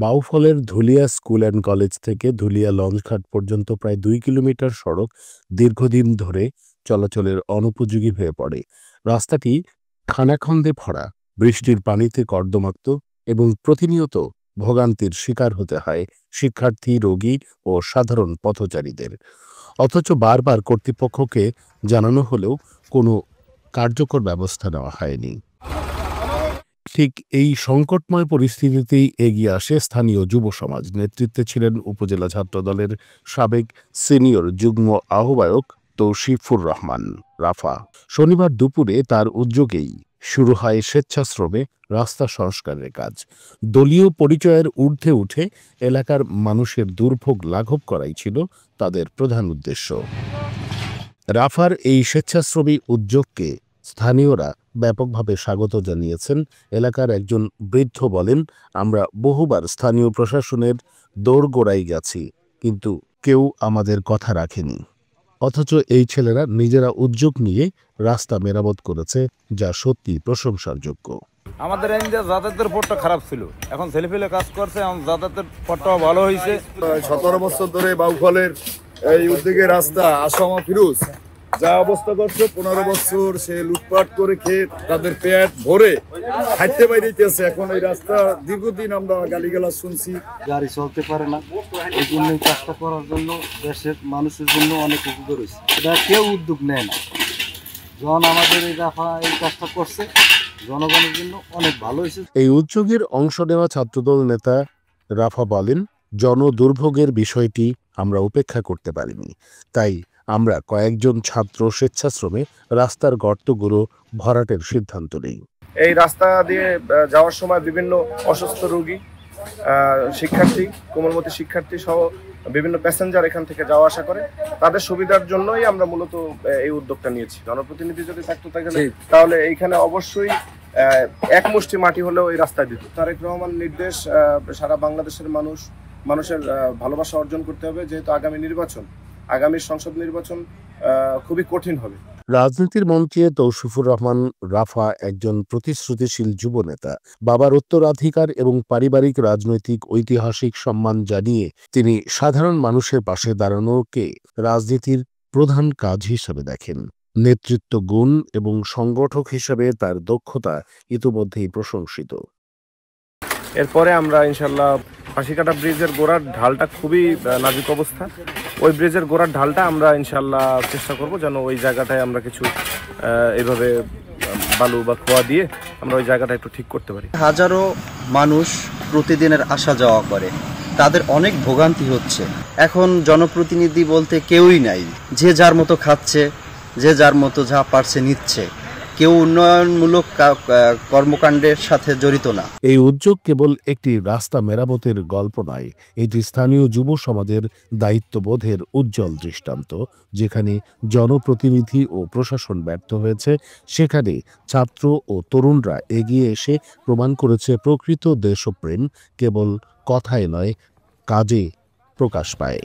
বাউফলের Dhulia school and college থেকে ধুলিয়া লঞ্চঘাট পর্যন্ত প্রায় 2 কিলোমিটার সড়ক দীর্ঘদিন ধরে চলাচলের অনুপযোগী হয়ে পড়ে। রাস্তাটি খানাখন্দে ভরা, বৃষ্টির পানিতে কর্দমাক্ত এবং প্রতিনিয়ত ভোগান্তির শিকার হতে হয় শিক্ষার্থী, রোগী ও সাধারণ পথচারীদের। অথচ বারবার কর্তৃপক্ষকে জানানো হলেও কোনো কার্যকর ব্যবস্থা নেওয়া হয়নি। ঠিক এই সংকটময় পরিস্থিতিতেই এগিয়ে আসে স্থানীয় যুব সমাজ। নেতৃত্বে ছিলেন উপজেলা ছাত্রদলের সাবেক সিনিয়র যুগ্ম আহ্বায়ক তৌসিফুর রহমান রাফা। শনিবার দুপুরে তার উদ্যোগেই শুরু হয় স্বেচ্ছাশ্রমে রাস্তা সংস্কারের কাজ। দলীয় পরিচয়ের ঊর্ধ্বে উঠে এলাকার মানুষের দুর্ভোগ লাঘব করাই ছিল তাদের প্রধান উদ্দেশ্য। রাফার এই স্বেচ্ছাশ্রমী উদ্যোগকে স্থানীয়রা ব্যাপকভাবে স্বাগত জানিয়েছেন। এলাকার একজন বৃদ্ধ বলেন, আমরা বহুবার স্থানীয় প্রশাসনের দোরগোড়ায় গেছি, কিন্তু কেউ আমাদের কথা রাখেনি। অথচ এই ছেলেরা নিজেরা উদ্যোগ নিয়ে রাস্তা মেরামত করেছে, যা সত্যি প্রশংসার যোগ্য। আমাদের যাতায়াতের পথটা খারাপ ছিল, এখন ছেলেপেলে কাজ করছে, যাতায়াতের পথটাও ভালো হয়েছে। 17 বছর ধরে বাউফলের এই উদ্যোগে রাস্তা আসামা ফিরোজ যা অবস্থা করছে, 15 বছর সে লুটপাট করে খেয়ে তাদের পেট ভরে খাইতে বাইরেছে। এখন এই রাস্তা দীর্ঘদিন আমরা গালিগালাজ শুনছি, গাড়ি চলতে পারে না। এই জন্য কাজটা করার জন্য দেশের মানুষের জন্য অনেক উপকার হয়েছে। এটা কেউ উদ্যোগ নেয় না। যখন আমাদের এই রাফা এই কাজটা করছে, জনগণের জন্য অনেক ভালো হয়েছে। এই উদ্যোগের অংশ নেওয়া ছাত্রদল নেতা রাফা বলেন, জনদুর্ভোগের বিষয়টি আমরা উপেক্ষা করতে পারিনি, তাই আমরা কয়েকজন ছাত্র স্বেচ্ছাশ্রমে রাস্তার গর্তগুলো ভরাটের সিদ্ধান্ত নেই। এই রাস্তা দিয়ে যাওয়ার সময় বিভিন্ন অসুস্থ রোগী, শিক্ষার্থী, কোমলমতি শিক্ষার্থী সহ বিভিন্ন প্যাসেঞ্জার এখান থেকে যাওয়া আসা করে। তাদের সুবিধার জন্যই আমরা মূলত এই উদ্যোগটা নিয়েছি। জনপ্রতিনিধি যদি থাকতো তাহলে এইখানে অবশ্যই এক মুষ্টি মাটি হলেও এই রাস্তায় দিত। তারেক রহমান নির্দেশ, সারা বাংলাদেশের মানুষের ভালোবাসা অর্জন করতে হবে, যেহেতু আগামী সংসদ নির্বাচন খুবই কঠিন হবে। রাজনীতির মঞ্চে তৌসিফুর রহমান রাফা একজন প্রতিশ্রুতিশীল যুব নেতা। বাবার উত্তরাধিকার এবং পারিবারিক রাজনৈতিক ঐতিহাসিক সম্মান জানিয়ে তিনি সাধারণ মানুষের পাশে দাঁড়ানোকে রাজনীতির প্রধান কাজ হিসেবে দেখেন। নেতৃত্ব গুণ এবং সংগঠক হিসেবে তার দক্ষতা ইতিমধ্যেই প্রশংসিত। এরপরে আমরা ইনশাল্লাহ ফাঁসিকাটা ব্রিজের গোড়ার ঢালটা খুবই নাজুক অবস্থা, ওই ব্রিজের গোড়ার ঢালটা আমরা ইনশাল্লাহ চেষ্টা করব যেন ওই জায়গাটায় আমরা কিছু এইভাবে বালু বা খোয়া দিয়ে আমরা ওই জায়গাটা একটু ঠিক করতে পারি। হাজারো মানুষ প্রতিদিনের আসা যাওয়া করে, তাদের অনেক ভোগান্তি হচ্ছে। এখন জনপ্রতিনিধি বলতে কেউই নাই, যে যার মতো খাচ্ছে, যে যার মতো যা পারছে নিচ্ছে। কেউ উন্নয়নমূলক কর্মকাণ্ডের সাথে জড়িত না। এই উদ্যোগ কেবল একটি রাস্তা মেরামতের গল্প নয়, এটি স্থানীয় যুব সমাজের দায়িত্ববোধের উজ্জ্বল দৃষ্টান্ত। যেখানে জনপ্রতিনিধি ও প্রশাসন ব্যর্থ হয়েছে, সেখানে ছাত্র ও তরুণরা এগিয়ে এসে প্রমাণ করেছে প্রকৃত দেশপ্রেম কেবল কথায় নয়, কাজে প্রকাশ পায়।